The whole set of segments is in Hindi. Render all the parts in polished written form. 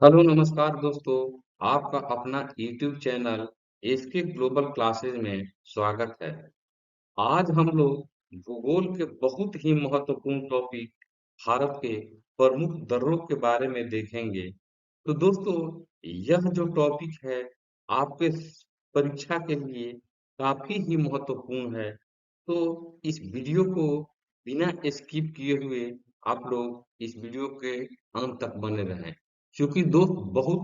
हेलो नमस्कार दोस्तों। आपका अपना YouTube channel SK global classes में स्वागत है। आज हम लोग भूगोल के बहुत ही महत्वपूर्ण टॉपिक भारत के प्रमुख दर्रों के बारे में देखेंगे। तो दोस्तों, यह जो टॉपिक है आपके परीक्षा के लिए काफी ही महत्वपूर्ण है। तो इस वीडियो को बिना स्किप किए हुए आप लोग इस वीडियो के अंत तक बने रहें, क्योंकि दोस्त बहुत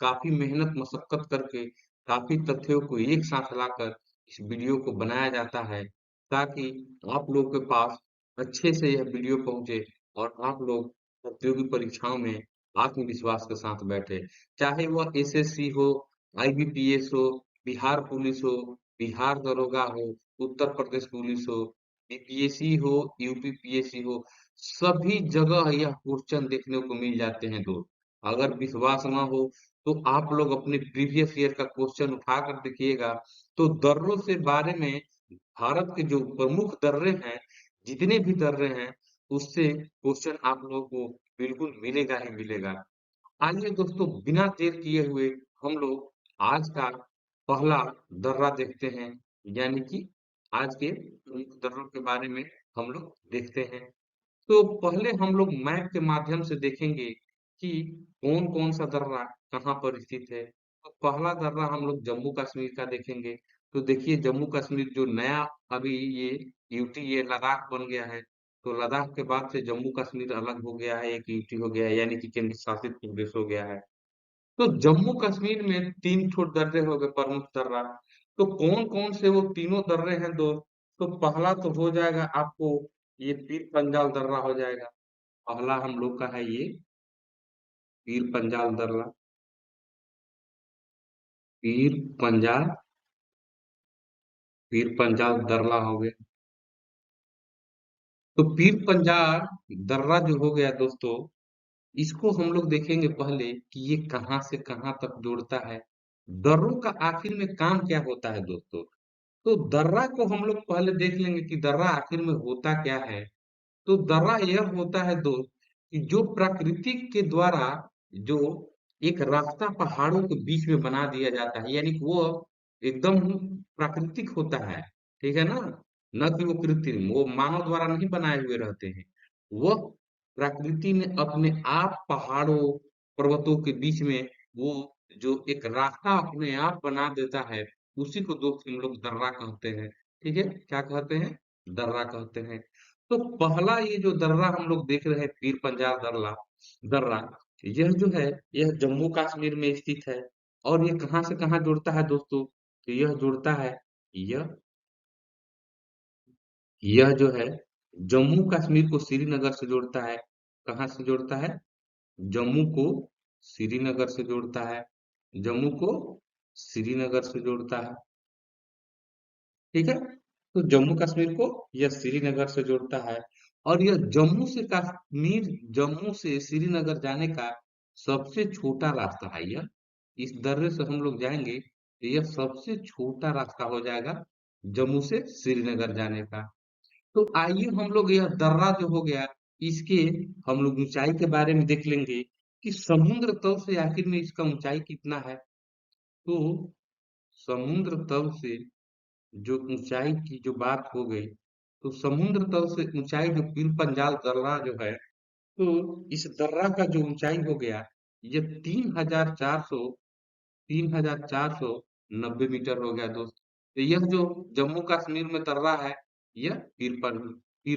काफी मेहनत मशक्कत करके काफी तथ्यों को एक साथ लाकर इस वीडियो को बनाया जाता है, ताकि आप लोगों के पास अच्छे से यह वीडियो पहुंचे और आप लोग प्रतियोगी परीक्षाओं में आत्मविश्वास के साथ बैठे। चाहे वह एसएससी हो, आईबीपीएस हो, बिहार पुलिस हो, बिहार दरोगा हो, उत्तर प्रदेश पुलिस हो, बीपीएससी हो, यूपीपीएससी हो, सभी जगह यह क्वेश्चन देखने को मिल जाते हैं दोस्त। अगर विश्वास ना हो तो आप लोग अपने प्रीवियस ईयर का क्वेश्चन उठा कर देखिएगा। तो दर्रों से बारे में भारत के जो प्रमुख दर्रे हैं, जितने भी दर्रे हैं, उससे क्वेश्चन आप लोगों को बिल्कुल मिलेगा ही मिलेगा। आइए दोस्तों, बिना देर किए हुए हम लोग आज का पहला दर्रा देखते हैं, यानी कि आज के प्रमुख दर्रों के बारे में हम लोग देखते हैं। तो पहले हम लोग मैप के माध्यम से देखेंगे कि कौन-कौन सा दर्रा कहाँ पर स्थित है। तो पहला दर्रा हम लोग जम्मू कश्मीर का देखेंगे। तो देखिए, जम्मू कश्मीर जो नया अभी ये यूटी ये लद्दाख बन गया है। तो लद्दाख के बाद से जम्मू कश्मीर अलग हो गया है, एक यूटी हो गया है, यानी कि केंद्र शासित प्रदेश हो गया है। तो जम्मू कश्मीर में 3 ठो दर्रे हो गए प्रमुख दर्रा। तो कौन-कौन से वो तीनों दर्रे हैं दोस्त? तो पहला तो हो जाएगा आपको ये पीर पंजाल दर्रा हो जाएगा। पहला हम लोग का है ये पीर पंजाल दर्रा। पीर पंजाल पीर पंजाल दर्रा हो गया। तो पीर पंजाल दर्रा जो हो गया दोस्तों, इसको हम लोग देखेंगे पहले कि ये कहाँ से कहाँ तक जोड़ता है। दर्रों का आखिर में काम क्या होता है दोस्तों? तो दर्रा को हम लोग पहले देख लेंगे कि दर्रा आखिर में होता क्या है। तो दर्रा यह होता है दोस्त कि जो प्रकृति के द्वारा जो एक रास्ता पहाड़ों के बीच में बना दिया जाता है, यानी कि वो एकदम प्राकृतिक होता है। ठीक है ना? न कि वो कृत्रिम, वो मानव द्वारा नहीं बनाए हुए रहते हैं। वह प्रकृति ने अपने आप पहाड़ों पर्वतों के बीच में वो जो एक रास्ता अपने आप बना देता है, उसी को दोस्त हम लोग दर्रा कहते हैं। ठीक है? क्या कहते हैं? दर्रा कहते हैं। तो पहला ये जो दर्रा हम लोग देख रहे हैं पीर पंजाल दर्रा, यह जो है यह जम्मू कश्मीर में स्थित है। और ये कहाँ से कहाँ जुड़ता है दोस्तों? तो यह जुड़ता है, यह यह जो है जम्मू कश्मीर को श्रीनगर से जोड़ता है। कहाँ से जोड़ता है? जम्मू को श्रीनगर से जोड़ता है। जम्मू को श्रीनगर से जोड़ता है। ठीक है? तो जम्मू कश्मीर को यह श्रीनगर से जोड़ता है। और यह जम्मू से श्रीनगर जाने का सबसे छोटा रास्ता है यह। इस दर्रे से हम लोग जाएंगे तो यह सबसे छोटा रास्ता हो जाएगा जम्मू से श्रीनगर जाने का। तो आइए हम लोग यह दर्रा जो हो गया, इसके हम लोग ऊंचाई के बारे में देख लेंगे कि समुद्र तल से आखिर में इसका ऊंचाई कितना है। तो समुद्र तल से जो ऊंचाई की जो बात हो गई, तो समुद्र तल से ऊंचाई जो पीर पंजाल दर्रा जो है, तो इस दर्रा का जो ऊंचाई हो गया, ये 3,490 मीटर हो गया दोस्त। तो यह जो जम्मू कश्मीर में दर्रा है, यह पीर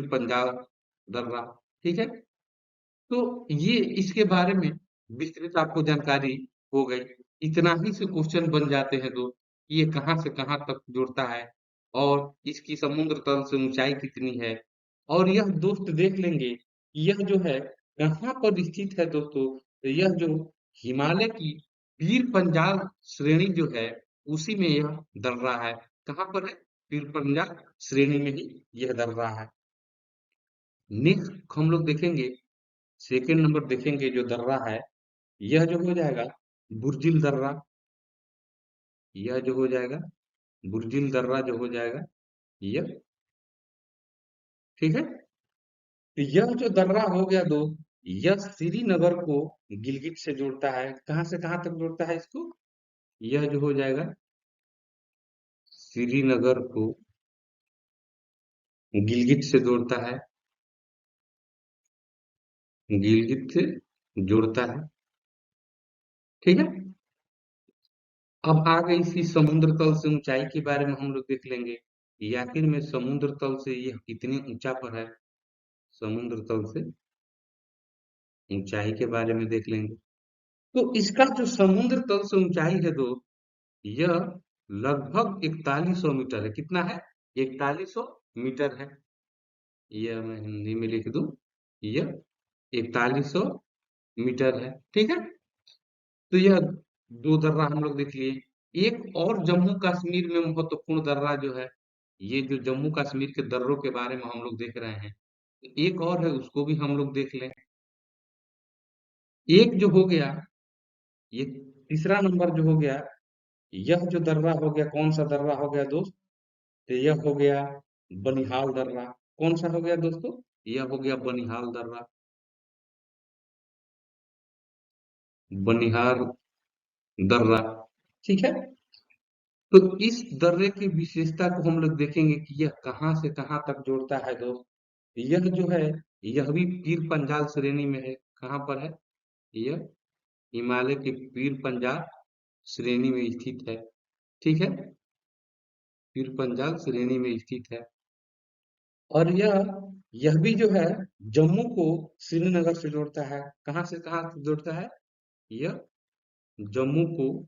पंजाल दर्रा। ठीक है? तो ये इसके बारे में विस्तृत आपको जानकारी हो गई। इतना ही से क्वेश्चन बन जाते हैं दोस्त, ये कहाँ से कहाँ तक जुड़ता है और इसकी समुद्र तल से ऊंचाई कितनी है। और यह दोस्त देख लेंगे कि यह जो है कहाँ पर स्थित है दोस्तों। तो यह जो हिमालय की पीर पंजाल श्रेणी जो है, उसी में यह दर्रा है। कहाँ पर है? पीर पंजाल श्रेणी में ही यह दर्रा है। नेक्स्ट हम लोग देखेंगे, सेकंड नंबर देखेंगे जो दर्रा है, यह जो हो जाएगा बुर्जिल दर्रा। यह जो हो जाएगा बुर्जिल दर्रा जो हो जाएगा यह। ठीक है? तो यह जो दर्रा हो गया दोस्त, यह श्रीनगर को गिलगित से जोड़ता है। कहां से कहां तक जोड़ता है इसको? यह जो हो जाएगा श्रीनगर को गिलगित से जोड़ता है, गिलगित से जोड़ता है। ठीक है। अब आ गई इसी समुद्र तल से ऊंचाई के बारे में हम लोग देख लेंगे कि आखिर में समुद्र तल से यह कितने ऊंचा पर है। समुद्र तल से ऊंचाई के बारे में देख लेंगे। तो इसका जो समुद्र तल से ऊंचाई है दोस्त, यह लगभग 4100 मीटर है। कितना है? 4100 मीटर है। यह मैं हिंदी में लिख दूं, यह 4100 मीटर है। ठीक है। तो यह दो दर्रा हम लोग देख लिए। एक और जम्मू कश्मीर में महत्वपूर्ण दर्रा जो है, ये जो जम्मू कश्मीर के दर्रों के बारे में हम लोग देख रहे हैं, एक और है, उसको भी हम लोग देख लें। एक जो हो गया, ये तीसरा नंबर जो हो गया, यह जो दर्रा हो गया, कौन सा दर्रा हो गया दोस्त? तो यह हो गया बनिहाल दर्रा। कौन सा हो गया दोस्तों? यह हो गया बनिहाल दर्रा। बनिहाल दर्रा। ठीक है। तो इस दर्रे की विशेषता को हम लोग देखेंगे कि यह कहां से कहां तक जोड़ता है दोस्त। यह जो है, यह भी पीर पंजाल श्रेणी में है। कहां पर है? यह हिमालय के पीर पंजाल श्रेणी में स्थित है। ठीक है। पीर पंजाल श्रेणी में स्थित है। और यह भी जो है, जम्मू को श्रीनगर से जोड़ता है। कहां से कहां से जोड़ता है? यह जम्मू को,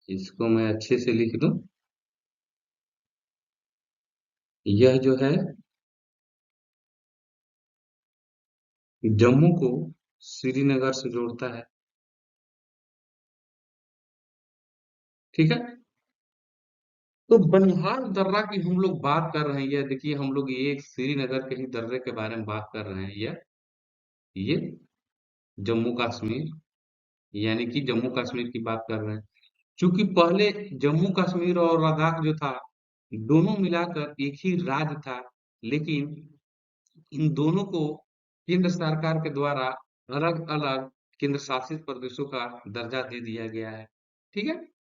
इसको मैं अच्छे से लिख दूं, यह जो है जम्मू को श्रीनगर से जोड़ता है। ठीक है। तो बनिहाल दर्रा की हम लोग बात कर रहे हैं। ये देखिए, हम लोग ये श्रीनगर के ही दर्रे के बारे में बात कर रहे हैं। ये जम्मू कश्मीर, यानी कि जम्मू कश्मीर की बात कर रहे हैं। क्योंकि पहले जम्मू कश्मीर और लद्दाख जो था, दोनों मिलाकर एक ही राज्य था। लेकिन इन दोनों को केंद्र सरकार के द्वारा अलग अलग केंद्र शासित प्रदेशों का दर्जा दे दिया गया है। ठीक है।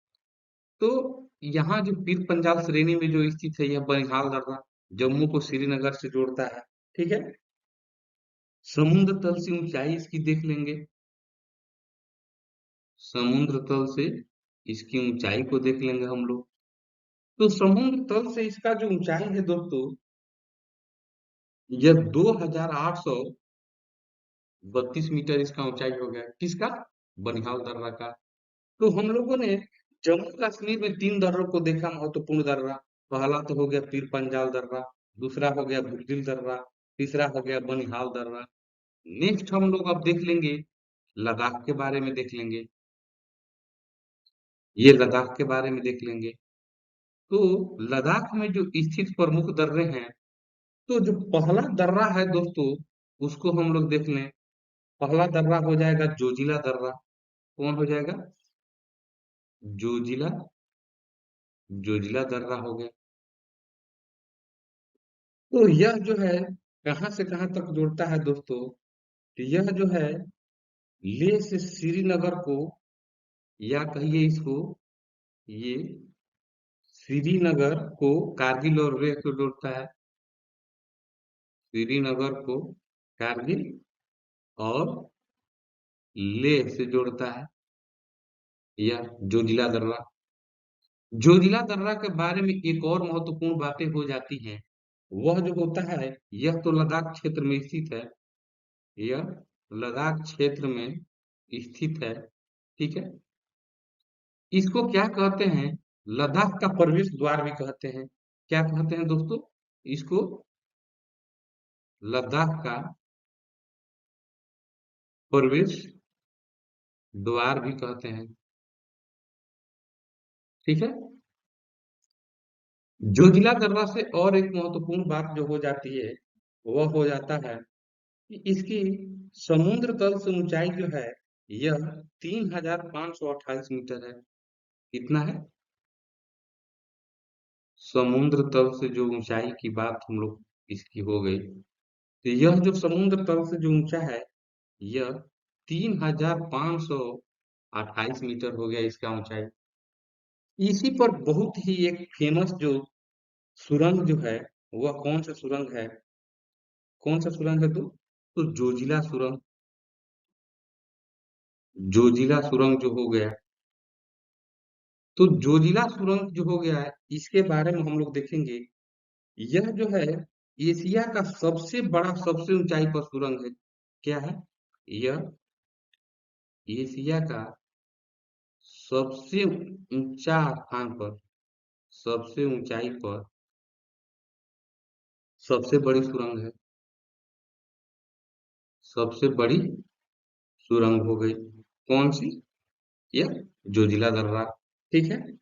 तो यहाँ जो पीर पंजाल श्रेणी में जो स्थित है, यह बनिहाल दर्रा जम्मू को श्रीनगर से जोड़ता है। ठीक है। समुद्र तल से ऊंचाई इसकी देख लेंगे। समुद्र तल से इसकी ऊंचाई को देख लेंगे हम लोग। तो समुद्र तल से इसका जो ऊंचाई है दोस्तों, यह 2832 मीटर इसका ऊंचाई हो गया। किसका? बनिहाल दर्रा का। तो हम लोगों ने जम्मू कश्मीर में तीन दर्रों को देखा, महत्वपूर्ण दर्रा। पहला तो हो गया पीर पंजाल दर्रा, दूसरा हो गया बुलबिल दर्रा, तीसरा हो गया बनिहाल दर्रा। नेक्स्ट हम लोग अब देख लेंगे, लद्दाख के बारे में देख लेंगे। ये लद्दाख के बारे में देख लेंगे। तो लद्दाख में जो स्थित प्रमुख दर्रे हैं, तो जो पहला दर्रा है दोस्तों, उसको हम लोग देख लें। पहला दर्रा हो जाएगा जोजिला दर्रा। कौन हो जाएगा? जोजिला, जोजिला दर्रा हो गया। तो यह जो है, कहां से कहां तक जोड़ता है दोस्तों? तो यह जो है, लेह से श्रीनगर को, या कहिए इसको, ये श्रीनगर को कारगिल और लेह को जोड़ता है। श्रीनगर को कारगिल और लेह से जोड़ता है, यह जोजिला दर्रा। जोजिला दर्रा के बारे में एक और महत्वपूर्ण बातें हो जाती हैं। वह जो होता है, यह तो लद्दाख क्षेत्र में स्थित है। यह लद्दाख क्षेत्र में स्थित है। ठीक है। इसको क्या कहते हैं? लद्दाख का प्रवेश द्वार भी कहते हैं। क्या कहते हैं दोस्तों? इसको लद्दाख का प्रवेश द्वार भी कहते हैं। ठीक है। जोजिला दर्रा से और एक महत्वपूर्ण बात जो हो जाती है, वह हो जाता है कि इसकी समुद्र तल से ऊंचाई जो है, यह 3528 मीटर है। कितना है? समुद्र तल से जो ऊंचाई की बात हम लोग इसकी हो गई, तो यह जो समुद्र तल से जो ऊंचा है, यह 3,528 मीटर हो गया इसका ऊंचाई। इसी पर बहुत ही एक फेमस जो सुरंग जो है, वह कौन सा सुरंग है? कौन सा सुरंग है? तो जोजिला सुरंग। जोजिला सुरंग जो हो गया, तो जोजिला सुरंग जो हो गया है, इसके बारे में हम लोग देखेंगे। यह जो है एशिया का सबसे बड़ा, सबसे ऊंचाई पर सुरंग है। क्या है? यह एशिया का सबसे ऊंचा स्थान पर, सबसे ऊंचाई पर सबसे बड़ी सुरंग है। सबसे बड़ी सुरंग हो गई कौन सी? यह जोजिला दर्रा। ठीक है।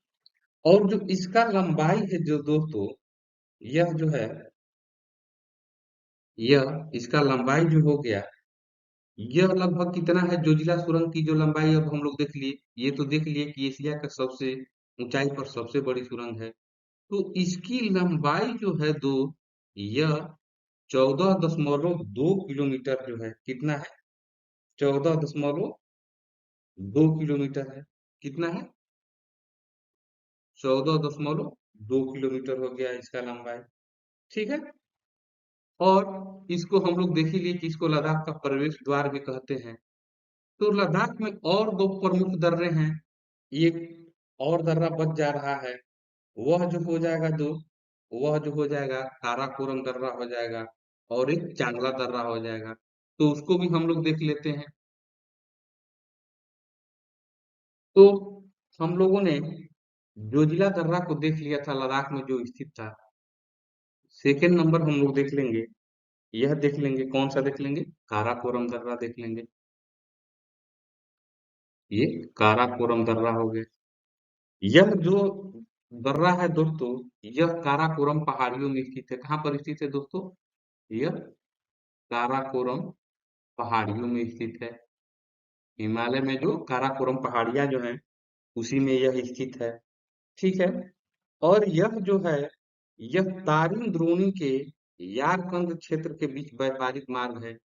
और जो इसका लंबाई है जो दोस्तों, यह जो है, यह इसका लंबाई जो हो गया, यह लगभग कितना है? जोजिला सुरंग की जो लंबाई अब हम लोग देख लिए, ये तो देख लिए कि एशिया का सबसे ऊंचाई पर सबसे बड़ी सुरंग है। तो इसकी लंबाई जो है यह 14.2 किलोमीटर जो है, कितना है? 14.2 किलोमीटर है। कितना है? 14.2 किलोमीटर हो गया इसका लंबाई। ठीक है। और इसको हम लोग देख ही लिए कि इसको लद्दाख का प्रवेश द्वार भी कहते हैं। तो लद्दाख में और दो प्रमुख दर्रे हैं। एक और दर्रा बच जा रहा है, वह जो हो जाएगा वह जो हो जाएगा काराकोरम दर्रा हो जाएगा, और एक चांगला दर्रा हो जाएगा। तो उसको भी हम लोग देख लेते हैं। तो हम लोगों ने जोजिला दर्रा को देख लिया था, लद्दाख में जो स्थित था। सेकेंड नंबर हम लोग देख लेंगे, यह देख लेंगे, कौन सा देख लेंगे? काराकोरम दर्रा देख लेंगे। ये काराकोरम दर्रा हो गया। यह जो दर्रा है दोस्तों, यह काराकोरम पहाड़ियों में स्थित है। कहाँ पर स्थित है दोस्तों? यह काराकोरम पहाड़ियों में स्थित है। हिमालय में जो काराकोरम पहाड़ियां जो हैं, उसी में यह स्थित है। ठीक है। और यह जो है, यह तारिम द्रोणी के यारकंद क्षेत्र के बीच व्यापारिक मार्ग है।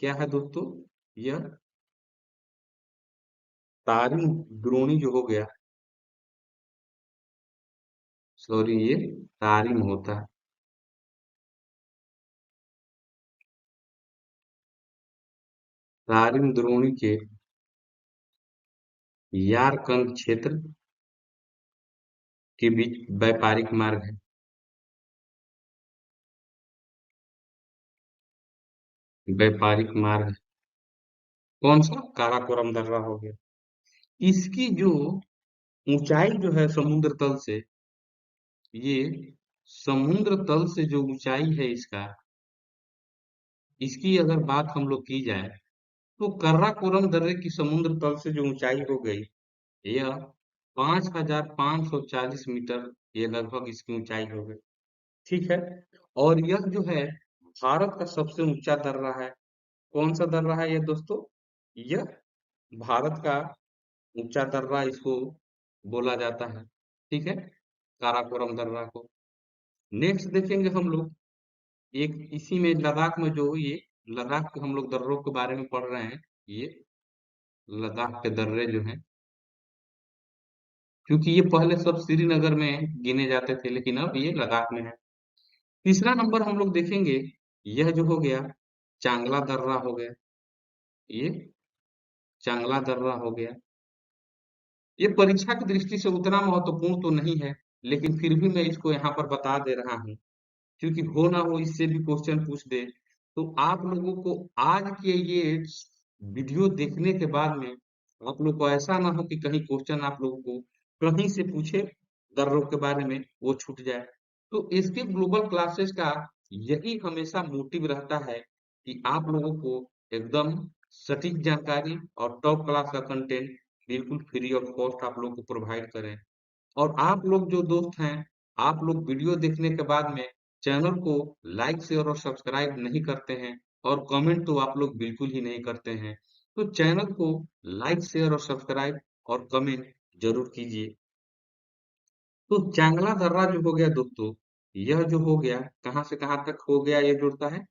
क्या है दोस्तों? यह तारिम द्रोणी जो हो गया, सॉरी, ये तारिम होता है। तारिम द्रोणी के यारकंद क्षेत्र के बीच व्यापारिक मार्ग है। व्यापारिक मार्ग कौन सा? काराकोरम दर्रा हो गया। इसकी जो ऊंचाई जो है समुद्र तल से, ये समुद्र तल से जो ऊंचाई है इसका, इसकी अगर बात हम लोग की जाए, तो कर्राकोरम दर्रे की समुद्र तल से जो ऊंचाई हो गई, यह 5,540 मीटर, ये लगभग इसकी ऊंचाई हो गई। ठीक है। और यह जो है भारत का सबसे ऊंचा दर्रा है। कौन सा दर्रा है ये दोस्तों? यह भारत का ऊंचा दर्रा इसको बोला जाता है। ठीक है, काराकोरम दर्रा को। नेक्स्ट देखेंगे हम लोग, एक इसी में लद्दाख में जो ये लद्दाख के हम लोग दर्रों के बारे में पढ़ रहे हैं। ये लद्दाख के दर्रे जो हैं, क्योंकि ये पहले सब श्रीनगर में गिने जाते थे, लेकिन अब ये लद्दाख में है। तीसरा नंबर हम लोग देखेंगे, यह जो हो गया चांगला दर्रा हो गया। ये चांगला दर्रा हो गया। ये परीक्षा की दृष्टि से उतना महत्वपूर्ण तो नहीं है, लेकिन फिर भी मैं इसको यहाँ पर बता दे रहा हूँ, क्योंकि हो ना हो इससे भी क्वेश्चन पूछ दे। तो आप लोगों को आज के ये वीडियो देखने के बाद में आप लोग को ऐसा ना हो कि कहीं क्वेश्चन आप लोगों को कहीं से पूछे, दर्रों के बारे में वो छूट जाए। तो इसके ग्लोबल क्लासेस का यही हमेशा मोटिव रहता है कि आप लोगों को एकदम सटीक जानकारी और टॉप क्लास का कंटेंट बिल्कुल फ्री ऑफ कॉस्ट आप लोग को प्रोवाइड करें। और आप लोग जो दोस्त हैं, आप लोग वीडियो देखने के बाद में चैनल को लाइक शेयर और सब्सक्राइब नहीं करते हैं, और कमेंट तो आप लोग बिल्कुल ही नहीं करते हैं। तो चैनल को लाइक शेयर और सब्सक्राइब और कमेंट जरूर कीजिए। तो चांगला दर्रा जो हो गया दोस्तों, यह जो हो गया, कहाँ से कहाँ तक हो गया, ये जुड़ता है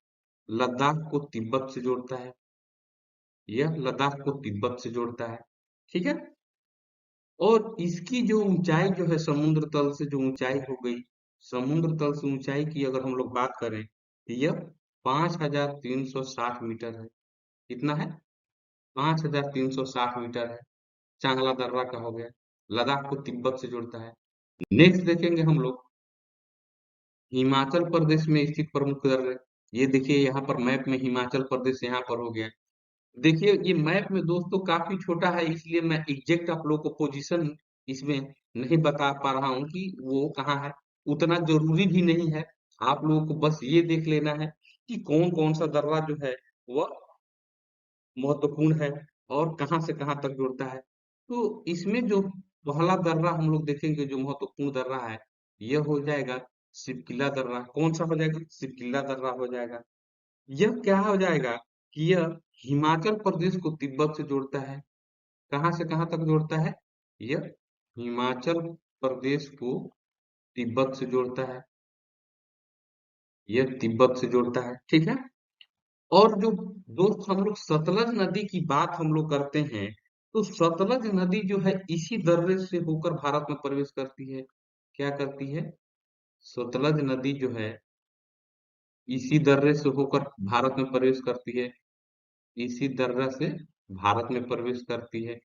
लद्दाख को तिब्बत से जोड़ता है। यह लद्दाख को तिब्बत से जोड़ता है। ठीक है। और इसकी जो ऊंचाई जो है समुद्र तल से जो ऊंचाई हो गई, समुद्र तल से ऊंचाई की अगर हम लोग बात करें तो यह 5,360 मीटर है। कितना है? 5,360 मीटर है। चांगला दर्रा का हो गया। लद्दाख को तिब्बत से जोड़ता है। नेक्स्ट देखेंगे हम लोग हिमाचल प्रदेश में स्थित प्रमुख दर्रे। ये देखिए यहाँ पर मैप में हिमाचल प्रदेश यहाँ पर हो गया। देखिए ये मैप में दोस्तों काफी छोटा है, इसलिए मैं एग्जैक्ट आप लोगों को पोजीशन इसमें नहीं बता पा रहा हूँ कि वो कहाँ है। उतना जरूरी भी नहीं है। आप लोगों को बस ये देख लेना है कि कौन कौन सा दर्रा जो है वह महत्वपूर्ण है और कहाँ से कहाँ तक जुड़ता है। तो इसमें जो पहला दर्रा हम लोग देखेंगे जो महत्वपूर्ण दर्रा है, यह हो जाएगा सिपकिला दर्रा। कौन सा हो जाएगा? सिपकिला दर्रा हो जाएगा। यह क्या हो जाएगा कि यह हिमाचल प्रदेश को तिब्बत से जोड़ता है। कहाँ से कहाँ तक जोड़ता है? यह हिमाचल प्रदेश को तिब्बत से जोड़ता है। यह तिब्बत से जोड़ता है। ठीक है। और जो दोस्त हम लोग सतलज नदी की बात हम लोग करते हैं, तो सतलज नदी जो है इसी दर्रे से होकर भारत में प्रवेश करती है। क्या करती है? सतलज नदी जो है इसी दर्रे से होकर भारत में प्रवेश करती है। इसी दर्रा से भारत में प्रवेश करती है।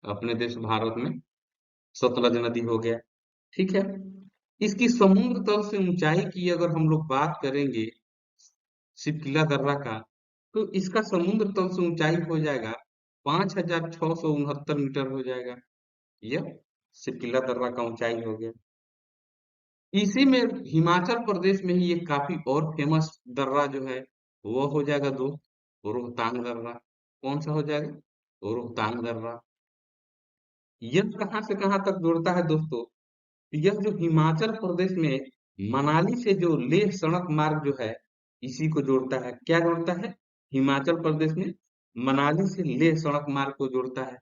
अपने देश भारत में सतलज नदी हो गया। ठीक है। इसकी समुद्र तल से ऊंचाई की अगर हम लोग बात करेंगे सिपकिला दर्रा का, तो इसका समुद्र तल से ऊंचाई हो जाएगा 5,669 मीटर हो जाएगा। यह सिपकिला दर्रा का ऊंचाई हो गया। इसी में हिमाचल प्रदेश में ही एक काफी और फेमस दर्रा जो है वो हो जाएगा दोस्त, रोहतांग दर्रा। कौन सा हो जाएगा? रोहतांग दर्रा। यह कहाँ से कहाँ तक जोड़ता है दोस्तों? यह जो हिमाचल प्रदेश में मनाली से जो लेह सड़क मार्ग जो है इसी को जोड़ता है। क्या जोड़ता है? हिमाचल प्रदेश में मनाली से लेह सड़क मार्ग को जोड़ता है।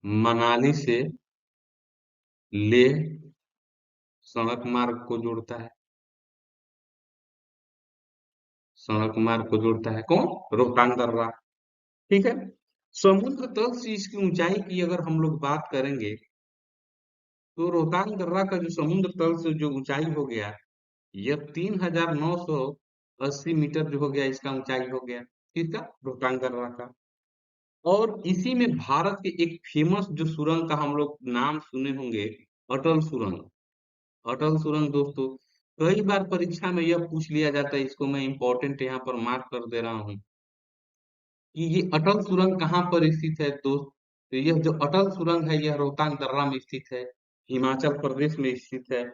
मनाली से लेह सड़क मार्ग को जोड़ता है। सड़क मार्ग को जोड़ता है कौन? रोहतांग दर्रा। ठीक है। समुद्र तल से इसकी ऊंचाई की अगर हम लोग बात करेंगे, तो रोहतांग दर्रा का जो समुद्र तल से जो ऊंचाई हो गया, यह 3,980 मीटर जो हो गया, इसका ऊंचाई हो गया। किसका? रोहतांग दर्रा का। और इसी में भारत के एक फेमस जो सुरंग का हम लोग नाम सुने होंगे, अटल सुरंग। अटल सुरंग दोस्तों कई बार परीक्षा में यह पूछ लिया जाता है, इसको मैं इंपॉर्टेंट यहाँ पर मार्क कर दे रहा हूँ कि ये अटल सुरंग कहाँ पर स्थित है दोस्त। तो यह जो अटल सुरंग है यह रोहतांग दर्रा में स्थित है, हिमाचल प्रदेश में स्थित है।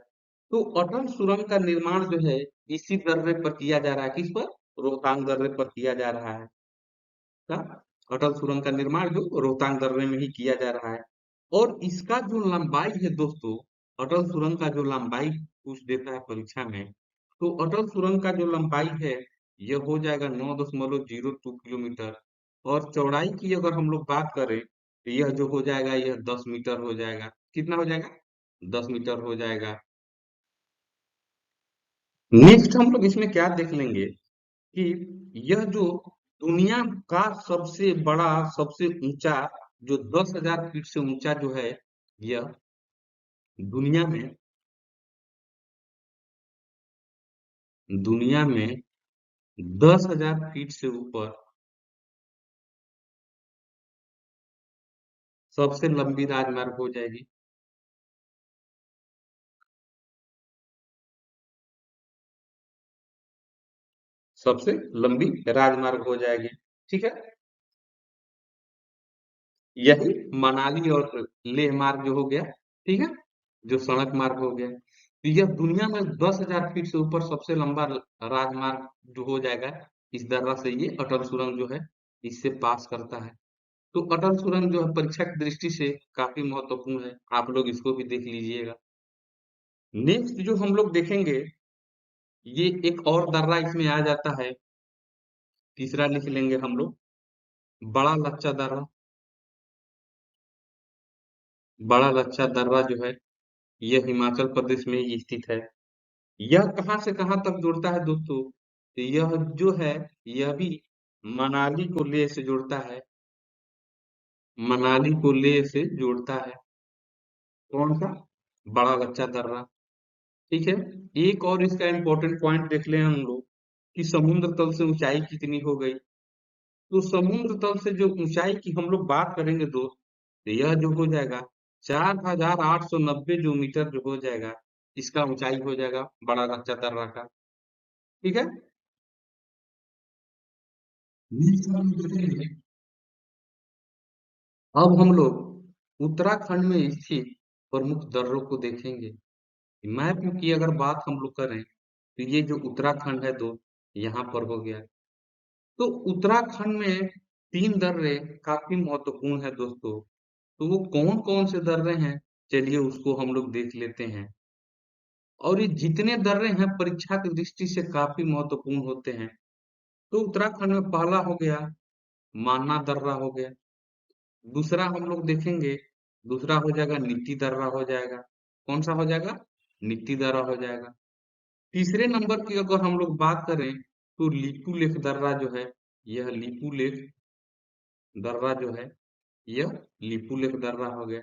तो अटल सुरंग का निर्माण जो है इसी दर्रे पर किया जा रहा है। किस पर? रोहतांग दर्रे पर किया जा रहा है। क्या? अटल सुरंग का निर्माण जो रोहतांग दर्रे में ही किया जा रहा है। और इसका जो लंबाई है दोस्तों, अटल सुरंग का जो लंबाई पूछ देता है परीक्षा में, तो अटल सुरंग का जो लंबाई है यह हो जाएगा 9,02 किलोमीटर। और चौड़ाई की अगर हम लोग बात करें तो यह जो हो जाएगा यह 10 मीटर हो जाएगा। कितना हो जाएगा? 10 मीटर हो जाएगा। नेक्स्ट हम लोग इसमें क्या देख लेंगे कि यह जो दुनिया का सबसे बड़ा सबसे ऊंचा जो 10,000 फीट से ऊंचा जो है, यह दुनिया में दुनिया में 10,000 फीट से ऊपर सबसे लंबी राजमार्ग हो जाएगी। सबसे लंबी राजमार्ग हो जाएगी। ठीक है। यही मनाली और लेह मार्ग जो हो गया। ठीक है। जो सड़क मार्ग हो गया, तो यह दुनिया में 10,000 फीट से ऊपर सबसे लंबा राजमार्ग जो हो जाएगा। इस दर्रा से ये अटल सुरंग जो है इससे पास करता है। तो अटल सुरंग जो है परीक्षा की दृष्टि से काफी महत्वपूर्ण है, आप लोग इसको भी देख लीजिएगा। नेक्स्ट जो हम लोग देखेंगे, ये एक और दर्रा इसमें आ जाता है। तीसरा लिख लेंगे हम लोग, बड़ा लच्छा दर्रा। बड़ा लच्छा दर्रा जो है यह हिमाचल प्रदेश में ही स्थित है। यह कहाँ से कहाँ तक जोड़ता है दोस्तों? तो यह जो है, यह भी मनाली को लेह से जोड़ता है। मनाली को लेह से जोड़ता है। कौन सा? बड़ा बच्चा दर्रा। ठीक है। एक और इसका इंपॉर्टेंट पॉइंट देख लें हम लोग कि समुद्र तल से ऊंचाई कितनी हो गई। तो समुद्र तल से जो ऊंचाई की हम लोग बात करेंगे दोस्त, तो यह जो हो जाएगा 4,890 जो मीटर जो हो जाएगा, इसका ऊंचाई हो जाएगा बड़ा बच्चा दर्रा का। ठीक है। नेक्स्ट हम देखेंगे, अब हम लोग उत्तराखंड में स्थित प्रमुख दर्रों को देखेंगे। मैप की अगर बात हम लोग करें, तो ये जो उत्तराखंड है दो, यहाँ पर हो गया। तो उत्तराखंड में तीन दर्रे काफी महत्वपूर्ण है दोस्तों। तो वो कौन कौन से दर्रे हैं, चलिए उसको हम लोग देख लेते हैं। और ये जितने दर्रे हैं परीक्षा की दृष्टि से काफी महत्वपूर्ण होते हैं। तो उत्तराखंड में पहला हो गया माना दर्रा हो गया। दूसरा हम लोग देखेंगे, दूसरा हो जाएगा नीति दर्रा हो जाएगा। कौन सा हो जाएगा? नीति दर्रा हो जाएगा। तीसरे नंबर की अगर हम लोग बात करें, तो लीपू लेख दर्रा जो है, यह लीपू लेख दर्रा जो है, यह लीपू लेख दर्रा हो गया।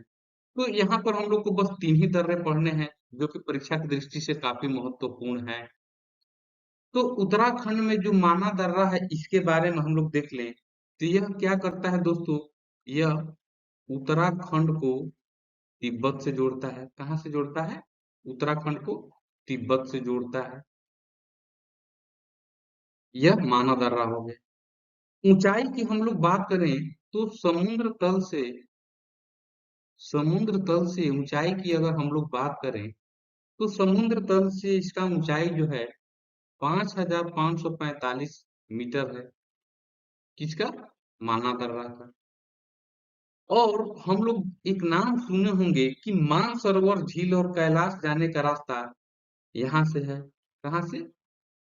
तो यहाँ पर हम लोग को बस तीन ही दर्रे पढ़ने हैं, जो कि परीक्षा की दृष्टि से काफी महत्वपूर्ण है। तो उत्तराखंड में जो माना दर्रा है, इसके बारे में हम लोग देख लें, तो यह क्या करता है दोस्तों? यह उत्तराखंड को तिब्बत से जोड़ता है। कहाँ से जोड़ता है? उत्तराखंड को तिब्बत से जोड़ता है। यह माना दर्रा हो गया। ऊंचाई की हम लोग बात करें, तो समुद्र तल से ऊंचाई की अगर हम लोग बात करें, तो समुद्र तल से इसका ऊंचाई जो है 5,545 मीटर है। किसका? माना दर्रा का। और हम लोग एक नाम सुने होंगे कि मानसरोवर झील और कैलाश जाने का रास्ता यहाँ से है। कहाँ से?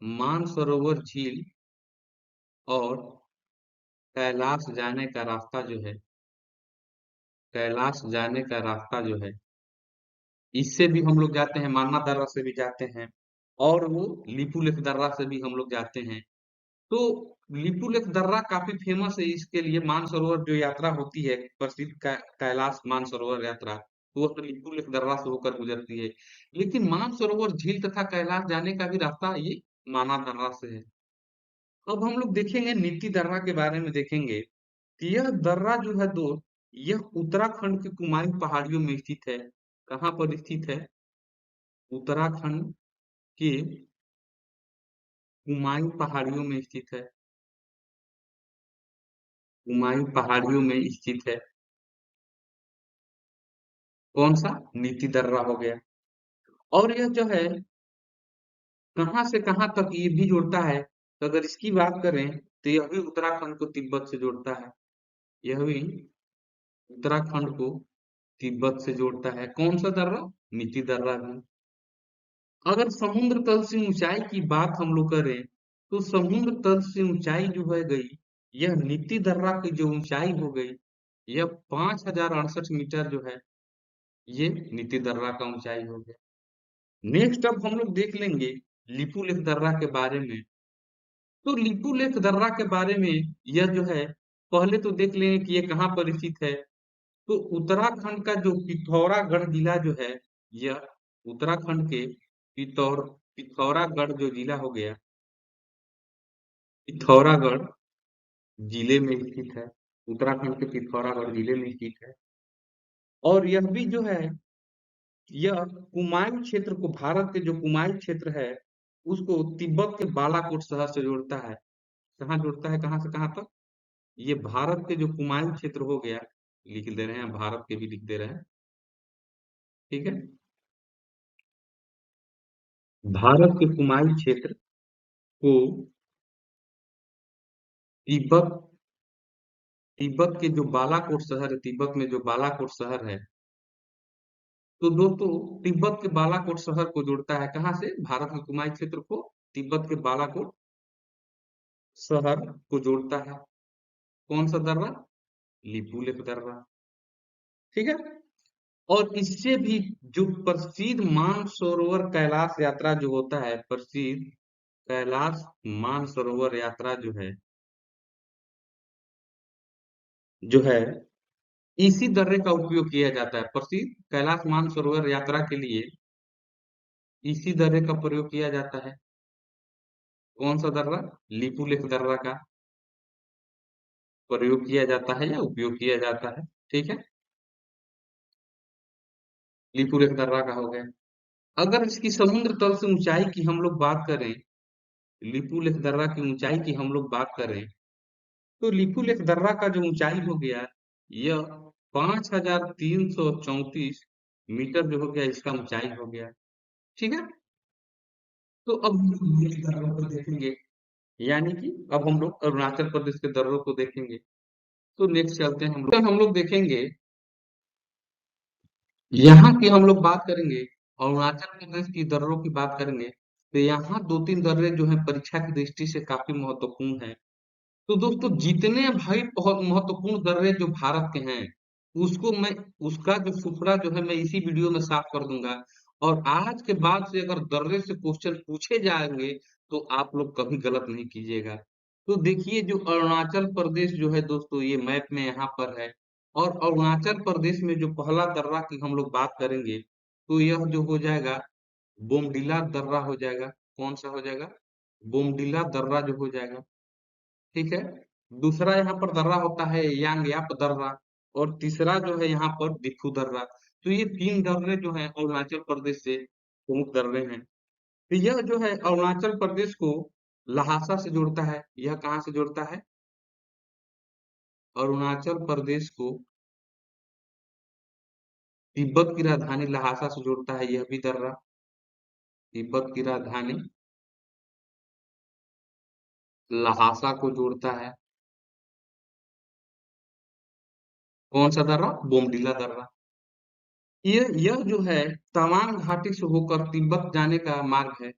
मानसरोवर झील और कैलाश जाने का रास्ता जो है, कैलाश जाने का रास्ता जो है, इससे भी हम लोग जाते हैं, माना दर्रा से भी जाते हैं, और वो लिपुलेख दर्रा से भी हम लोग जाते हैं। तो लिपुलेख दर्रा काफी फेमस है इसके लिए, मानसरोवर जो यात्रा होती है प्रसिद्ध कैलाश मानसरोवर यात्रा, तो वो तो लिपुलेख दर्रा से होकर गुजरती है। लेकिन मानसरोवर झील तथा कैलाश जाने का भी रास्ता ये माना दर्रा से है। अब हम लोग देखेंगे नीति दर्रा के बारे में देखेंगे, कि यह दर्रा जो है दो, यह उत्तराखंड के कुमायूं पहाड़ियों में स्थित है। कहाँ पर स्थित है? उत्तराखंड के कुमायूं पहाड़ियों में स्थित है। कुमायूं पहाड़ियों में स्थित है। कौन सा? नीति दर्रा हो गया। और यह जो है कहाँ से कहाँ तक ये भी जोड़ता है, तो अगर इसकी बात करें, तो यह भी उत्तराखंड को तिब्बत से जोड़ता है। यह भी उत्तराखंड को तिब्बत से जोड़ता है। कौन सा दर्रा? नीति दर्रा भी। अगर समुद्र तल से ऊंचाई की बात हम लोग करें, तो समुद्र तल से ऊंचाई जो है गई, यह नीति दर्रा की जो ऊंचाई हो गई, यह 5,068 मीटर जो है, ये नीति दर्रा का ऊंचाई हो गया। नेक्स्ट अब हम लोग देख लेंगे लिपुलेख दर्रा के बारे में। तो लिपुलेख दर्रा के बारे में, यह जो है, पहले तो देख लेंगे कि ये कहाँ पर स्थित है। तो उत्तराखंड का जो पिथौरागढ़ जिला जो है, यह उत्तराखंड के पिथौरागढ़ जो जिला हो गया, पिथौरागढ़ जिले में स्थित है। उत्तराखंड के पिथौरागढ़ जिले में स्थित है। और यह भी जो है, यह कुमायूं क्षेत्र को, भारत के जो कुमायूं क्षेत्र है, उसको तिब्बत के बालाकोट शहर से जोड़ता है। कहाँ जोड़ता है? कहाँ से कहाँ तक? ये भारत के जो कुमायूं क्षेत्र हो गया, लिख दे रहे हैं, भारत के भी लिख दे रहे हैं। ठीक है। भारत के कुमायूं क्षेत्र को तिब्बत, तिब्बत के जो बालाकोट शहर है, तिब्बत में जो बालाकोट शहर है, तो दोस्तों तिब्बत के बालाकोट शहर को जोड़ता है। कहाँ से? भारत के कुमायूं क्षेत्र को तिब्बत के बालाकोट शहर को जोड़ता है। कौन सा दर्रा? लिपुलेख दर्रा। ठीक है। और इससे भी जो प्रसिद्ध मानसरोवर कैलाश यात्रा जो होता है, प्रसिद्ध कैलाश मानसरोवर यात्रा जो है इसी दर्रे का उपयोग किया जाता है। प्रसिद्ध कैलाश मानसरोवर यात्रा के लिए इसी दर्रे का प्रयोग किया जाता है। कौन सा दर्रा? लिपुलेख दर्रा का प्रयोग किया जाता है या उपयोग किया जाता है। ठीक है, लिपुलेख दर्रा का हो गया। अगर इसकी समुद्र तल से ऊंचाई की हम लोग बात करें, लिपुलेख दर्रा की ऊंचाई की हम लोग बात करें, तो लिपुलेख दर्रा का जो ऊंचाई हो गया, यह 5334 मीटर जो हो गया, इसका ऊंचाई हो गया। ठीक है, तो अब हम लोग ये दर्रों को देखेंगे, यानी कि अब हम लोग अरुणाचल प्रदेश के दर्रों को देखेंगे। तो नेक्स्ट चलते हैं हम लोग देखेंगे, यहाँ की हम लोग बात करेंगे, अरुणाचल प्रदेश की दर्रों की बात करेंगे, तो यहाँ दो तीन दर्रे जो है परीक्षा की दृष्टि से काफी महत्वपूर्ण है। तो दोस्तों, जितने भाई बहुत महत्वपूर्ण दर्रे जो भारत के हैं, उसको मैं उसका जो सुपड़ा जो है मैं इसी वीडियो में साफ कर दूंगा। और आज के बाद से अगर दर्रे से क्वेश्चन पूछे जाएंगे, तो आप लोग कभी गलत नहीं कीजिएगा। तो देखिए, जो अरुणाचल प्रदेश जो है दोस्तों, ये मैप में यहाँ पर है। और अरुणाचल प्रदेश में जो पहला दर्रा की हम लोग बात करेंगे, तो यह जो हो जाएगा, बोमडिला दर्रा हो जाएगा। कौन सा हो जाएगा? बोमडिला दर्रा जो हो जाएगा। ठीक है, दूसरा यहाँ पर दर्रा होता है यांगयाप दर्रा, और तीसरा जो है यहाँ पर दिफू दर्रा। तो ये तीन दर्रे जो हैं अरुणाचल प्रदेश से प्रमुख दर्रे हैं। तो यह जो है अरुणाचल प्रदेश को लहासा से जोड़ता है। यह कहाँ से जोड़ता है? अरुणाचल प्रदेश को तिब्बत की राजधानी लहासा से जोड़ता है, यह भी दर्रा तिब्बत की राजधानी लहासा को जोड़ता है। कौन सा दर्रा? बोमडिला दर्रा। यह जो है तवांग घाटी से होकर तिब्बत जाने का मार्ग है।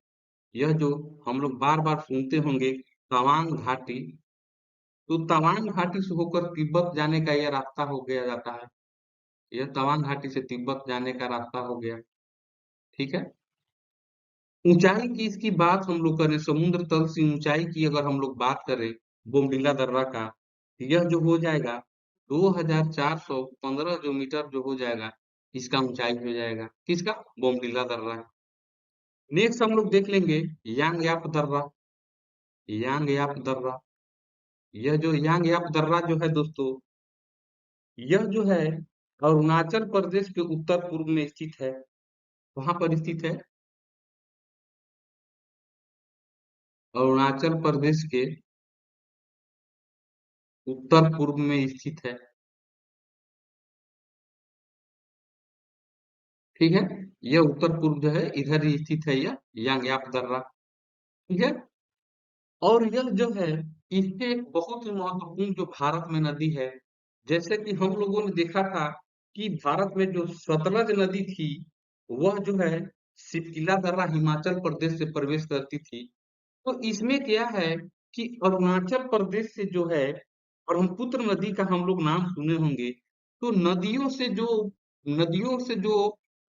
यह जो हम लोग बार बार सुनते होंगे, तवांग घाटी, तो तवांग घाटी से होकर तिब्बत जाने का यह रास्ता हो गया जाता है। यह तवांग घाटी से तिब्बत जाने का रास्ता हो गया। ठीक है, ऊंचाई की इसकी बात हम लोग करें, समुद्र तल से ऊंचाई की अगर हम लोग बात करें बोमडिला दर्रा का, तो यह जो हो जाएगा 2415 जो मीटर जो हो जाएगा, इसका ऊंचाई हो जाएगा। किसका? बोमडिला दर्रा। नेक्स्ट हम लोग देख लेंगे यांग याप दर्रा। यांग याप दर्रा, यह जो यांग याप दर्रा जो है दोस्तों, यह जो है अरुणाचल प्रदेश के उत्तर पूर्व में स्थित है। वहां पर स्थित है, अरुणाचल प्रदेश के उत्तर पूर्व में स्थित है। ठीक है, यह उत्तर पूर्व जो है इधर ही स्थित है, यह यांगयाप दर्रा। ठीक है, और यह जो है, इससे एक बहुत ही महत्वपूर्ण जो भारत में नदी है, जैसे कि हम लोगों ने देखा था कि भारत में जो सतलज नदी थी, वह जो है सिपकिला दर्रा हिमाचल प्रदेश से प्रवेश करती थी। तो इसमें क्या है कि अरुणाचल प्रदेश से जो है ब्रह्मपुत्र नदी का हम लोग नाम सुने होंगे। तो नदियों से जो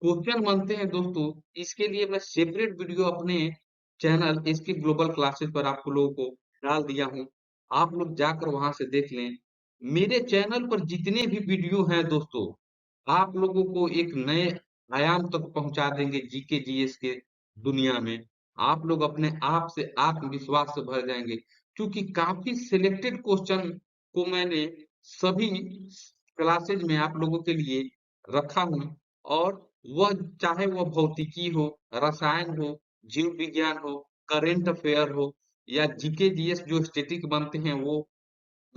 क्वेश्चन बनते हैं दोस्तों, इसके लिए मैं सेपरेट वीडियो अपने चैनल एसके ग्लोबल क्लासेस पर आप लोगों को डाल दिया हूँ। आप लोग जाकर वहां से देख लें। मेरे चैनल पर जितने भी वीडियो हैं दोस्तों, आप लोगों को एक नए आयाम तक पहुंचा देंगे जीके जीएस के दुनिया में। आप लोग अपने आप से आत्मविश्वास से भर जाएंगे, क्योंकि काफी सिलेक्टेड क्वेश्चन को मैंने सभी क्लासेज में आप लोगों के लिए रखा हूँ। और वह चाहे वह भौतिकी हो, रसायन हो, जीव विज्ञान हो, करेंट अफेयर हो, या जीके जीएस जो स्टैटिक बनते हैं वो,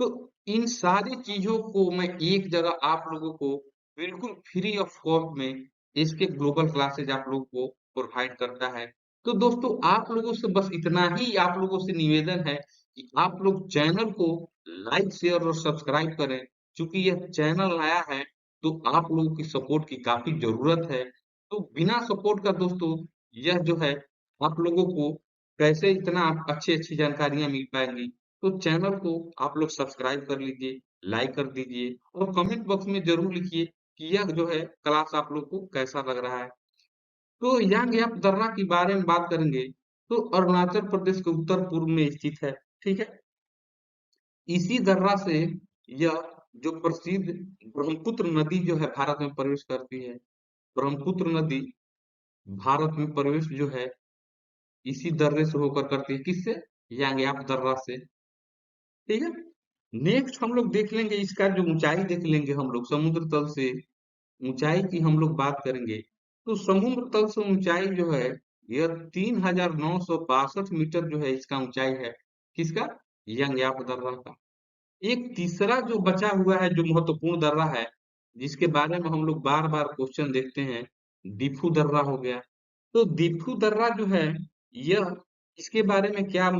तो इन सारी चीजों को मैं एक जगह आप लोगों को बिल्कुल फ्री ऑफ कॉस्ट में इसके ग्लोबल क्लासेज आप लोगों को प्रोवाइड करता है। तो दोस्तों, आप लोगों से बस इतना ही आप लोगों से निवेदन है कि आप लोग चैनल को लाइक शेयर और सब्सक्राइब करें। क्योंकि यह चैनल नया है, तो आप लोगों की सपोर्ट की काफी जरूरत है। तो बिना सपोर्ट का दोस्तों, यह जो है आप लोगों को कैसे इतना अच्छी अच्छी जानकारियां मिल पाएंगी। तो चैनल को आप लोग सब्सक्राइब कर लीजिए, लाइक कर दीजिए, और कमेंट बॉक्स में जरूर लिखिए कि यह जो है क्लास आप लोग को कैसा लग रहा है। तो यांग दर्रा के बारे में बात करेंगे तो अरुणाचल प्रदेश के उत्तर पूर्व में स्थित है। ठीक है। इसी दर्रा से यह जो प्रसिद्ध ब्रह्मपुत्र नदी जो है भारत में प्रवेश करती है। ब्रह्मपुत्र नदी भारत में प्रवेश जो है इसी दर्रे से होकर करती है। किससे? यांग दर्रा से। ठीक है। नेक्स्ट हम लोग देख लेंगे इसका जो ऊंचाई देख लेंगे, हम लोग समुद्र तल से ऊंचाई की हम लोग बात करेंगे। तो समुद्र तल से ऊंचाई जो है यह 3962 मीटर जो है इसका ऊंचाई है। किसका? यांग दर्रा का। एक तीसरा जो बचा हुआ है जो महत्वपूर्ण दर्रा है, जिसके बारे में हम लोग बार बार क्वेश्चन देखते हैं, दीफू दर्रा हो गया। तो दीफू दर्रा जो है यह, इसके बारे में क्या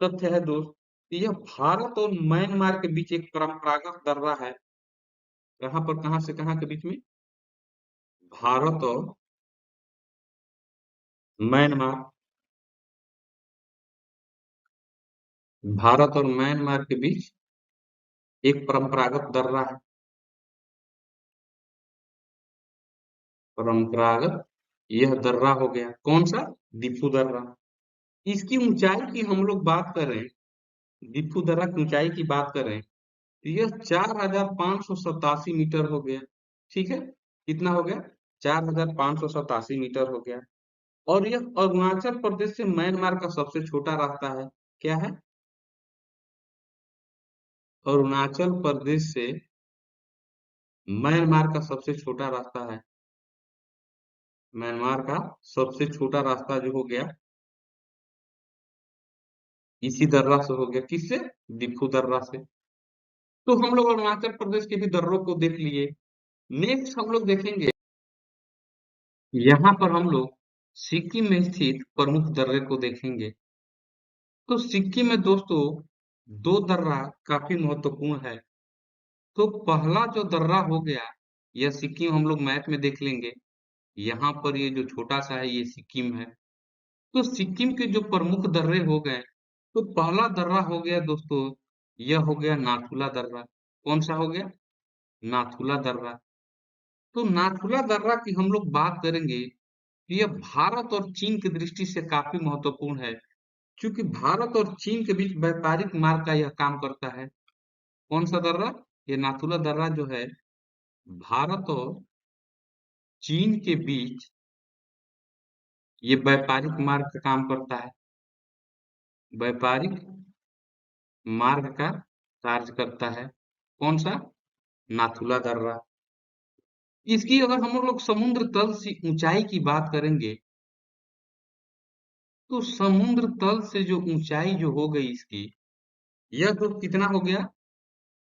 तथ्य है दोस्त? यह भारत और म्यांमार के बीच एक परंपरागत दर्रा है। कहाँ पर, कहाँ से कहाँ के बीच में? भारत और म्यांमार, भारत और म्यांमार के बीच एक परंपरागत दर्रा है। परंपरागत यह दर्रा हो गया। कौन सा? दीफू दर्रा। इसकी ऊंचाई की हम लोग बात करें, दीफू दर्रा की ऊंचाई की बात करें तो यह 4587 मीटर हो गया। ठीक है। कितना हो गया? 4587 मीटर हो गया। और यह अरुणाचल प्रदेश से म्यांमार का सबसे छोटा रास्ता है। क्या है? अरुणाचल प्रदेश से म्यांमार का सबसे छोटा रास्ता है। म्यांमार का सबसे छोटा रास्ता जो हो गया इसी दर्रा से हो गया। किससे? दिफू दर्रा से। तो हम लोग अरुणाचल प्रदेश के भी दर्रों को देख लिए। नेक्स्ट हम लोग देखेंगे, यहाँ पर हम लोग सिक्किम में स्थित प्रमुख दर्रे को देखेंगे। तो सिक्किम में दोस्तों दो दर्रा काफी महत्वपूर्ण है। तो पहला जो दर्रा हो गया, यह सिक्किम हम लोग मैप में देख लेंगे। यहाँ पर ये जो छोटा सा है ये सिक्किम है। तो सिक्किम के जो प्रमुख दर्रे हो गए, तो पहला दर्रा हो गया दोस्तों, यह हो गया नाथुला दर्रा। कौन सा हो गया? नाथुला दर्रा। तो नाथुला दर्रा की हम लोग बात करेंगे, यह भारत और चीन की दृष्टि से काफी महत्वपूर्ण है, क्योंकि भारत और चीन के बीच व्यापारिक मार्ग का यह काम करता है। कौन सा दर्रा? ये नाथुला दर्रा जो है भारत और चीन के बीच ये व्यापारिक मार्ग का काम करता है। व्यापारिक मार्ग का कार्य करता है। कौन सा? नाथुला दर्रा। इसकी अगर हम लोग समुद्र तल से ऊंचाई की बात करेंगे, तो समुद्र तल से जो ऊंचाई जो हो गई इसकी, यह तो कितना हो गया?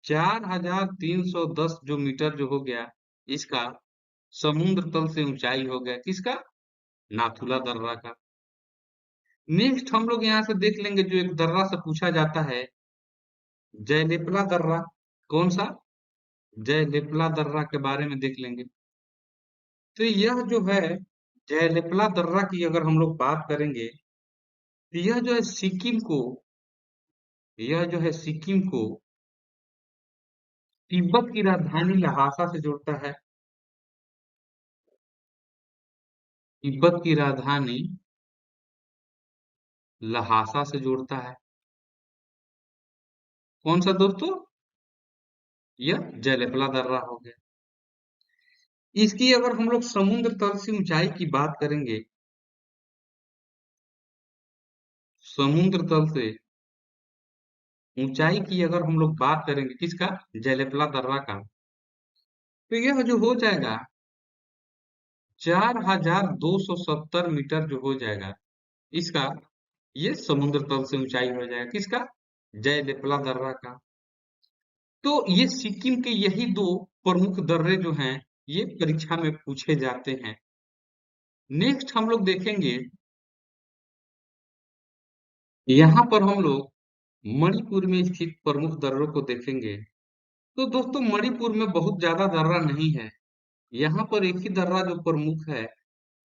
4310 जो मीटर जो हो गया इसका समुद्र तल से ऊंचाई हो गया। किसका? नाथुला दर्रा का। नेक्स्ट हम लोग यहाँ से देख लेंगे जो एक दर्रा से पूछा जाता है, जयलेपला दर्रा। कौन सा? जयलेपला दर्रा के बारे में देख लेंगे। तो यह जो है जयलेपला दर्रा की अगर हम लोग बात करेंगे, तो यह जो है सिक्किम को, यह जो है सिक्किम को तिब्बत की राजधानी लहासा से जोड़ता है। तिब्बत की राजधानी लहासा से जोड़ता है। कौन सा दोस्तों? यह जयलेपला दर्रा हो गया। इसकी अगर हम लोग समुद्र तल से ऊंचाई की बात करेंगे, समुद्र तल से ऊंचाई की अगर हम लोग बात करेंगे, किसका? जयलेपला दर्रा का, तो यह जो हो जाएगा 4270 मीटर जो हो जाएगा इसका, ये समुद्र तल से ऊंचाई हो जाएगा। किसका? जयलेपला दर्रा का। तो ये सिक्किम के यही दो प्रमुख दर्रे जो हैं ये परीक्षा में पूछे जाते हैं। नेक्स्ट हम लोग देखेंगे, यहाँ पर हम लोग मणिपुर में स्थित प्रमुख दर्रों को देखेंगे। तो दोस्तों मणिपुर में बहुत ज्यादा दर्रा नहीं है। यहाँ पर एक ही दर्रा जो प्रमुख है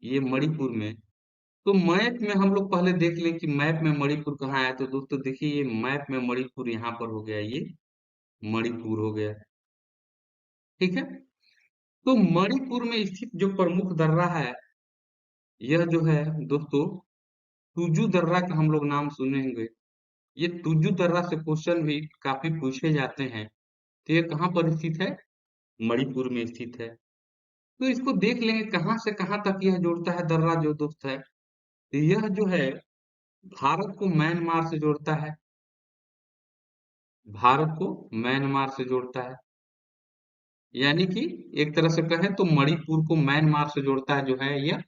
ये मणिपुर में। तो मैप में हम लोग पहले देख लें कि मैप में मणिपुर कहाँ है। तो दोस्तों देखिए ये मैप में मणिपुर यहाँ पर हो गया, ये मणिपुर हो गया। ठीक है। तो मणिपुर में स्थित जो प्रमुख दर्रा है, यह जो है दोस्तों तुजू दर्रा का हम लोग नाम सुने होंगे। ये तुजू दर्रा से क्वेश्चन भी काफी पूछे जाते हैं। तो ये कहाँ पर स्थित है? मणिपुर में स्थित है। तो इसको देख लेंगे कहाँ से कहाँ तक यह जोड़ता है दर्रा जो दोस्त है। तो यह जो है भारत को म्यांमार से जोड़ता है। भारत को म्यांमार से जोड़ता है। यानी कि एक तरह से कहें तो मणिपुर को म्यांमार से जोड़ता है जो है यह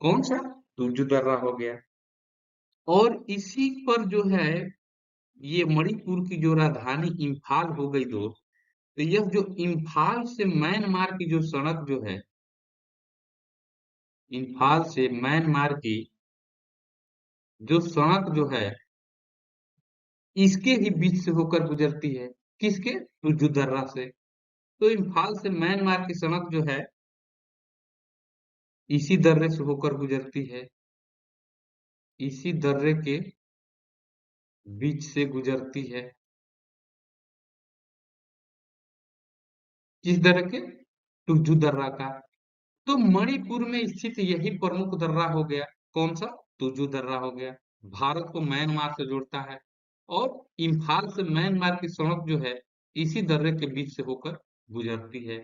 कौन सा? तुजू दर्रा हो गया। और इसी पर जो है ये मणिपुर की जो राजधानी इम्फाल हो गई दोस्त। तो यह जो इम्फाल से म्यांमार की जो सड़क जो है, इम्फाल से म्यांमार की जो सड़क जो है, इसके ही बीच से होकर गुजरती है। किसके? तुजू दर्रा से। तो इम्फाल से म्यांमार की सड़क जो है इसी दर्रे से होकर गुजरती है। इसी दर्रे के बीच से गुजरती है। किस दर्रे के? तुजू दर्रा का। तो मणिपुर में स्थित यही प्रमुख दर्रा हो गया। कौन सा? तुजू दर्रा हो गया। भारत को म्यांमार से जोड़ता है और इम्फाल से म्यांमार की सड़क जो है इसी दर्रे के बीच से होकर गुजरती है।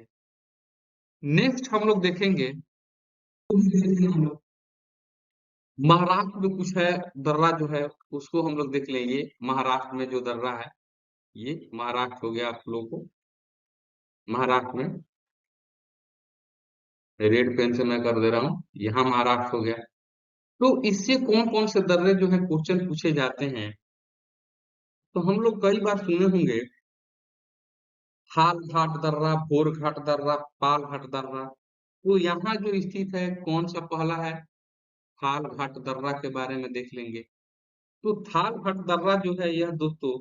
नेक्स्ट हम लोग देखेंगे, महाराष्ट्र में कुछ है दर्रा जो है उसको हम लोग देख लेंगे। महाराष्ट्र में जो दर्रा है, ये महाराष्ट्र हो गया आप लोगों को। महाराष्ट्र में रेड पेन से मैं कर दे रहा हूँ, यहाँ महाराष्ट्र हो गया। तो इससे कौन कौन से दर्रे जो है क्वेश्चन पूछे जाते हैं। तो हम लोग कई बार सुने होंगे हाल घाट दर्रा, भोर घाट दर्रा, पाल घाट दर्रा। तो यहाँ जो स्थित है कौन सा पहला है? थाल घाट दर्रा के बारे में देख लेंगे। तो थाल घाट दर्रा जो है यह दोस्तों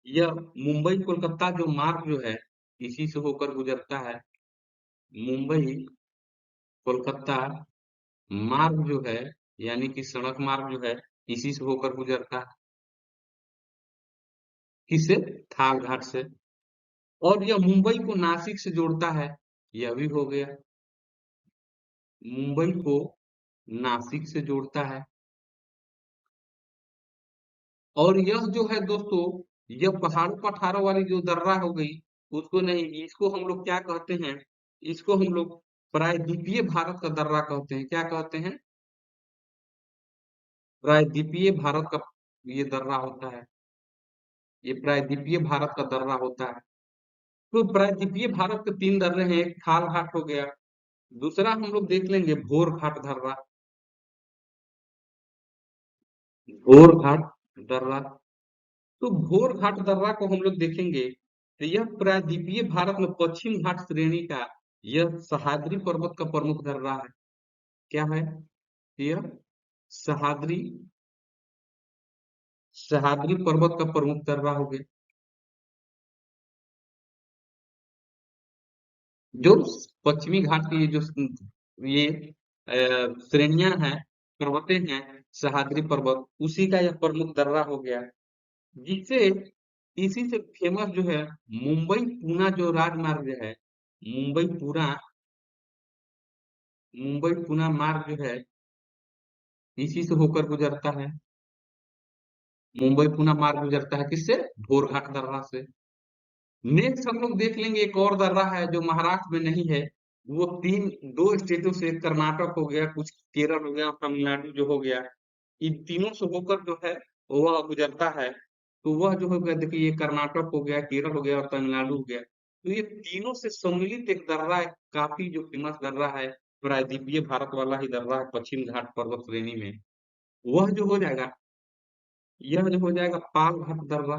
यह मुंबई कोलकाता जो मार्ग जो है इसी से होकर गुजरता है। मुंबई कोलकाता मार्ग जो है यानी कि सड़क मार्ग जो है इसी से होकर गुजरता है। किससे? थाल घाट से। और यह मुंबई को नासिक से जोड़ता है। यह भी हो गया। मुंबई को नासिक से जोड़ता है। और यह जो है दोस्तों यह पहाड़ों पठारों वाली जो दर्रा हो गई उसको नहीं, इसको हम लोग क्या कहते हैं? इसको हम लोग प्रायद्वीपीय भारत का दर्रा कहते हैं। क्या कहते हैं? प्रायद्वीपीय भारत का ये दर्रा होता है। ये प्रायद्वीपीय भारत का दर्रा होता है। तो प्रायद्वीपीय भारत के तीन दर्रे हैं, एक खाल घाट हो गया, दूसरा हम लोग देख लेंगे भोर घाट दर्रा। भोर घाट दर्रा। तो भोर घाट दर्रा को हम लोग देखेंगे तो यह प्रायद्वीपीय भारत में पश्चिम घाट श्रेणी का यह सह्याद्री पर्वत का प्रमुख दर्रा है। क्या है? यह सह्याद्री सह्याद्री पर्वत का प्रमुख दर्रा हो गया। जो पश्चिमी घाट की ये जो ये श्रेणियां हैं, पर्वतें हैं, सह्याद्री पर्वत उसी का यह प्रमुख दर्रा हो गया। जिससे इसी से फेमस जो है मुंबई पुणे जो राजमार्ग है, मुंबई पुणे मुंबई पुणे मार्ग जो है इसी से होकर गुजरता है। मुंबई पुणे मार्ग गुजरता है किससे? भोरघाट दर्रा से। नेक्स्ट हम लोग देख लेंगे एक और दर्रा है जो महाराष्ट्र में नहीं है। वो तीन दो स्टेटों से, कर्नाटक हो गया, कुछ केरल हो गया, तमिलनाडु जो हो गया, इन तीनों से होकर जो है वह गुजरता है। तो वह जो हो गया देखिए, ये कर्नाटक हो गया, केरल हो गया और तमिलनाडु हो गया। तो ये तीनों से सम्मिलित एक दर्रा है, काफी जो फेमस दर्रा है, प्रायद्वीपीय भारत वाला ही दर्रा है पश्चिम घाट पर्वत श्रेणी में। वह जो हो जाएगा, यह जो हो जाएगा पाल घाट दर्रा।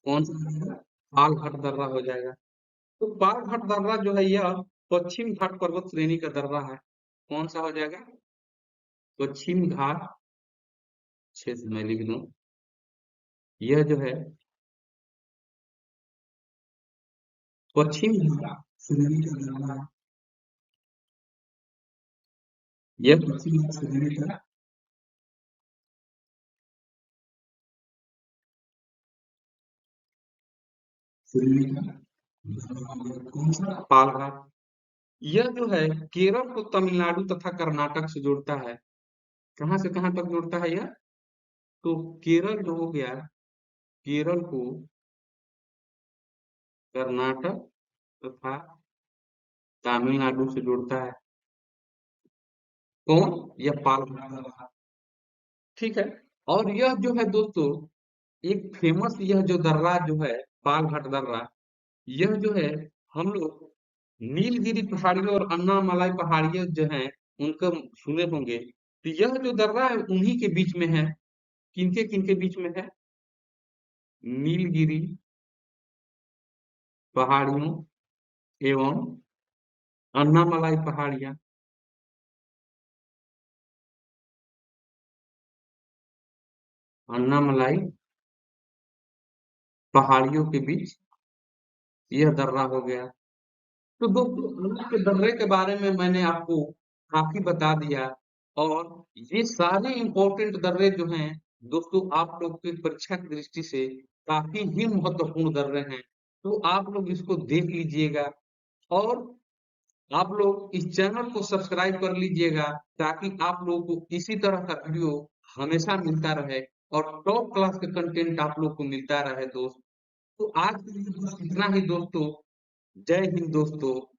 कौन सा हो जाएगा? पाल घाट दर्रा हो जाएगा। तो पाल घाट दर्रा जो है यह पश्चिम घाट पर्वत श्रेणी का दर्रा है। कौन सा हो जाएगा? पश्चिम घाट। अच्छे से मैं लिख दूं, यह जो है पश्चिम घाट श्रेणी का दर्रा है। यह पश्चिम घाट श्रेणी का श्रेणी का कौन सा पालघाट? यह जो है केरल को तमिलनाडु तथा कर्नाटक से जोड़ता है। कहाँ से कहाँ तक जोड़ता है यह? तो केरल जो हो गया, केरल को कर्नाटक तथा तमिलनाडु से जोड़ता है। कौन? यह पालघाट। ठीक है। और यह जो है दोस्तों, एक फेमस यह जो दर्रा जो है, पालघाट दर्रा, यह जो है हम लोग नीलगिरी पहाड़ियों और अन्नामलाई पहाड़ियों जो हैं उनको सुने होंगे। तो यह जो दर्रा है उन्हीं के बीच में है। किनके किनके बीच में है? नीलगिरी पहाड़ियों एवं अन्नामलाई पहाड़ियां। अन्नामलाई पहाड़ियों के बीच यह दर्रा हो गया। तो दोस्तों अन्ना के दर्रे के बारे में मैंने आपको काफी बता दिया। और ये सारे इम्पोर्टेंट दर्रे जो हैं दोस्तों, आप लोग की परीक्षा की दृष्टि से काफी ही महत्वपूर्ण दर्रे हैं। तो आप लोग इसको देख लीजिएगा। और आप लोग इस चैनल को सब्सक्राइब कर लीजिएगा, ताकि आप लोगों को इसी तरह का वीडियो हमेशा मिलता रहे और टॉप क्लास का कंटेंट आप लोग को मिलता रहे दोस्त। तो आज के लिए बस इतना ही दोस्तों। जय हिंद दोस्तों।